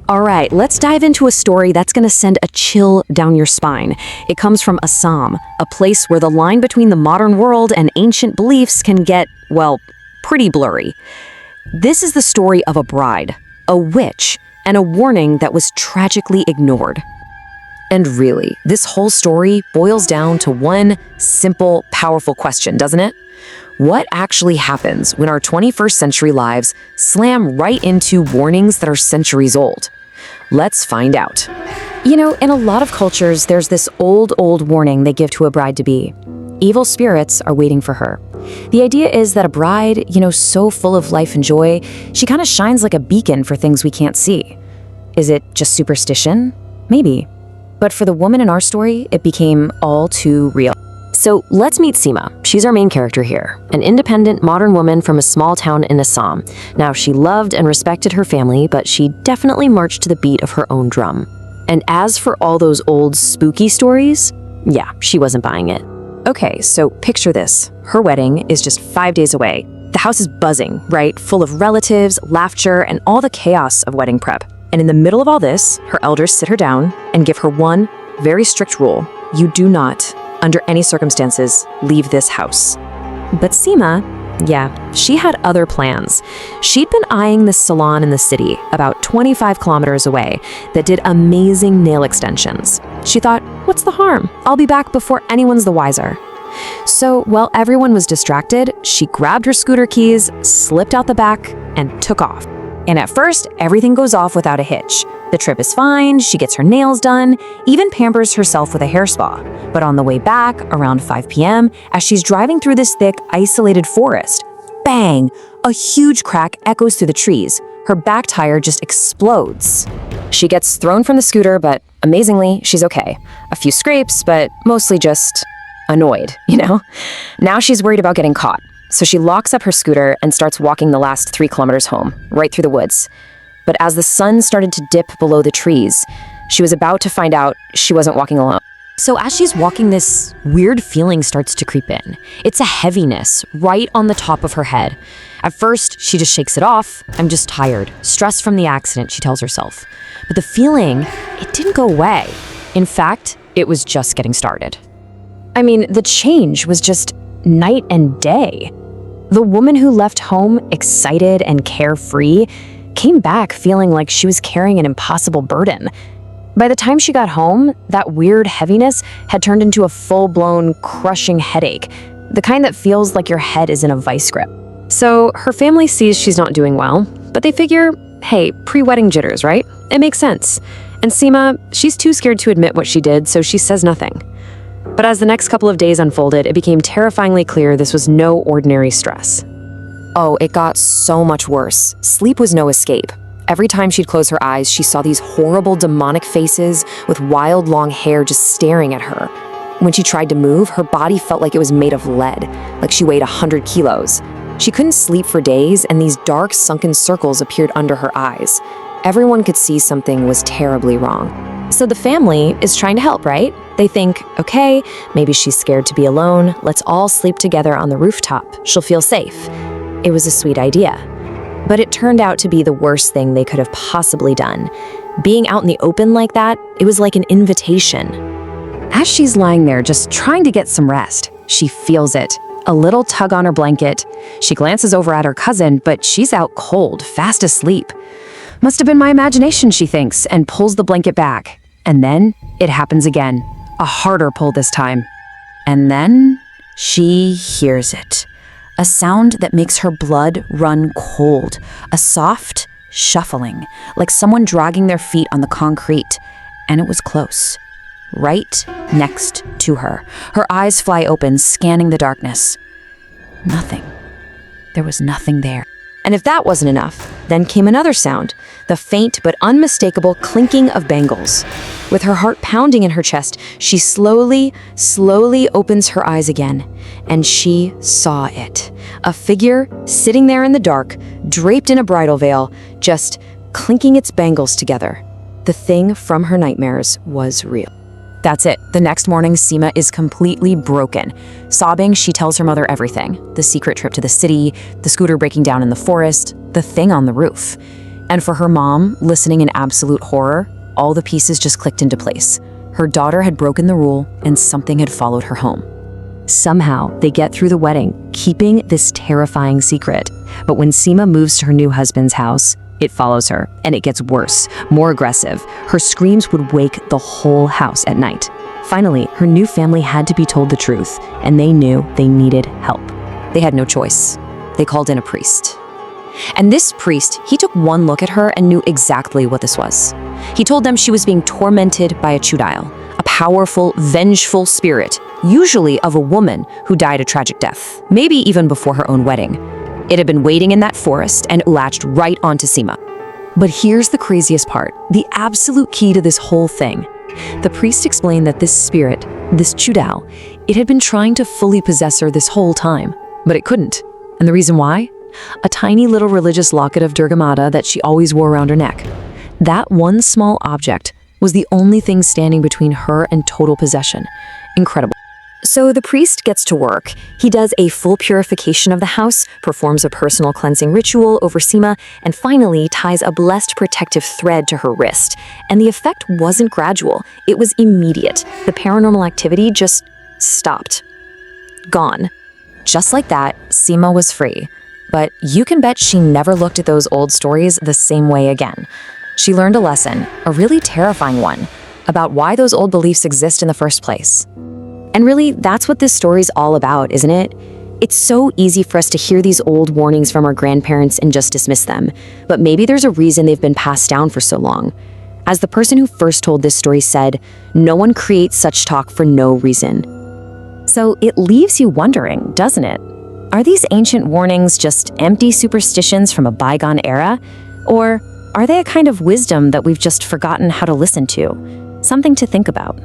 All right, let's dive into a story that's going to send a chill down your spine. It comes from Assam, a place where the line between the modern world and ancient beliefs can get, well, pretty blurry. This is the story of a bride, a witch, and a warning that was tragically ignored. And really, this whole story boils down to one simple, powerful question, doesn't it? What actually happens when our 21st century lives slam right into warnings that are centuries old? Let's find out. You know, in a lot of cultures, there's this old warning they give to a bride-to-be. Evil spirits are waiting for her. The idea is that a bride, so full of life and joy, she kind of shines like a beacon for things we can't see. Is it just superstition? Maybe. But for the woman in our story, it became all too real. So let's meet Seema. She's our main character here, an independent modern woman from a small town in Assam. Now, she loved and respected her family, but she definitely marched to the beat of her own drum. And as for all those old spooky stories, yeah, she wasn't buying it. Okay, so picture this. Her wedding is just 5 days away. The house is buzzing, right? Full of relatives, laughter, and all the chaos of wedding prep. And in the middle of all this, her elders sit her down and give her one very strict rule. You do not, under any circumstances, leave this house. But Seema, yeah, she had other plans. She'd been eyeing this salon in the city, about 25 kilometers away, that did amazing nail extensions. She thought, what's the harm? I'll be back before anyone's the wiser. So while everyone was distracted, she grabbed her scooter keys, slipped out the back, and took off. And at first, everything goes off without a hitch. The trip is fine, she gets her nails done, even pampers herself with a hair spa. But on the way back, around 5 p.m., as she's driving through this thick, isolated forest, bang! A huge crack echoes through the trees. Her back tire just explodes. She gets thrown from the scooter, but amazingly, she's okay. A few scrapes, but mostly just annoyed, Now she's worried about getting caught. So she locks up her scooter and starts walking the last 3 kilometers home, right through the woods. But as the sun started to dip below the trees, she was about to find out she wasn't walking alone. So as she's walking, this weird feeling starts to creep in. It's a heaviness right on the top of her head. At first, she just shakes it off. I'm just tired, stressed from the accident, she tells herself. But the feeling, it didn't go away. In fact, it was just getting started. I mean, the change was just night and day. The woman who left home excited and carefree came back feeling like she was carrying an impossible burden. By the time she got home, that weird heaviness had turned into a full-blown crushing headache, the kind that feels like your head is in a vice grip. So her family sees she's not doing well, but they figure, hey, pre-wedding jitters, right? It makes sense. And Seema, she's too scared to admit what she did, so she says nothing. But as the next couple of days unfolded, it became terrifyingly clear this was no ordinary stress. Oh, it got so much worse. Sleep was no escape. Every time she'd close her eyes, she saw these horrible demonic faces with wild long hair just staring at her. When she tried to move, her body felt like it was made of lead, like she weighed 100 kilos. She couldn't sleep for days, and these dark, sunken circles appeared under her eyes. Everyone could see something was terribly wrong. So the family is trying to help, right? They think, okay, maybe she's scared to be alone. Let's all sleep together on the rooftop. She'll feel safe. It was a sweet idea. But it turned out to be the worst thing they could have possibly done. Being out in the open like that, it was like an invitation. As she's lying there just trying to get some rest, she feels it. A little tug on her blanket. She glances over at her cousin, but she's out cold, fast asleep. Must have been my imagination, she thinks, and pulls the blanket back. And then it happens again. A harder pull this time. And then she hears it. A sound that makes her blood run cold. A soft shuffling, like someone dragging their feet on the concrete. And it was close. Right next to her. Her eyes fly open, scanning the darkness. Nothing. There was nothing there. And if that wasn't enough, then came another sound, the faint but unmistakable clinking of bangles. With her heart pounding in her chest, she slowly opens her eyes again, and she saw it. A figure sitting there in the dark, draped in a bridal veil, just clinking its bangles together. The thing from her nightmares was real. That's it. The next morning, Seema is completely broken. Sobbing, she tells her mother everything. The secret trip to the city, the scooter breaking down in the forest, the thing on the roof. And for her mom, listening in absolute horror, all the pieces just clicked into place. Her daughter had broken the rule, and something had followed her home. Somehow, they get through the wedding, keeping this terrifying secret. But when Seema moves to her new husband's house, it follows her, and it gets worse, more aggressive. Her screams would wake the whole house at night. Finally, her new family had to be told the truth, and they knew they needed help. They had no choice. They called in a priest. And this priest, he took one look at her and knew exactly what this was. He told them she was being tormented by a chudail, a powerful, vengeful spirit, usually of a woman who died a tragic death, maybe even before her own wedding. It had been waiting in that forest and latched right onto Seema. But here's the craziest part, the absolute key to this whole thing. The priest explained that this spirit, this chudail, it had been trying to fully possess her this whole time, but it couldn't. And the reason why? A tiny little religious locket of Durgamata that she always wore around her neck. That one small object was the only thing standing between her and total possession. Incredible. So the priest gets to work. He does a full purification of the house, performs a personal cleansing ritual over Seema, and finally ties a blessed protective thread to her wrist. And the effect wasn't gradual. It was immediate. The paranormal activity just stopped. Gone. Just like that, Seema was free. But you can bet she never looked at those old stories the same way again. She learned a lesson, a really terrifying one, about why those old beliefs exist in the first place. And really, that's what this story's all about, isn't it? It's so easy for us to hear these old warnings from our grandparents and just dismiss them, but maybe there's a reason they've been passed down for so long. As the person who first told this story said, no one creates such talk for no reason. So it leaves you wondering, doesn't it? Are these ancient warnings just empty superstitions from a bygone era? Or are they a kind of wisdom that we've just forgotten how to listen to? Something to think about.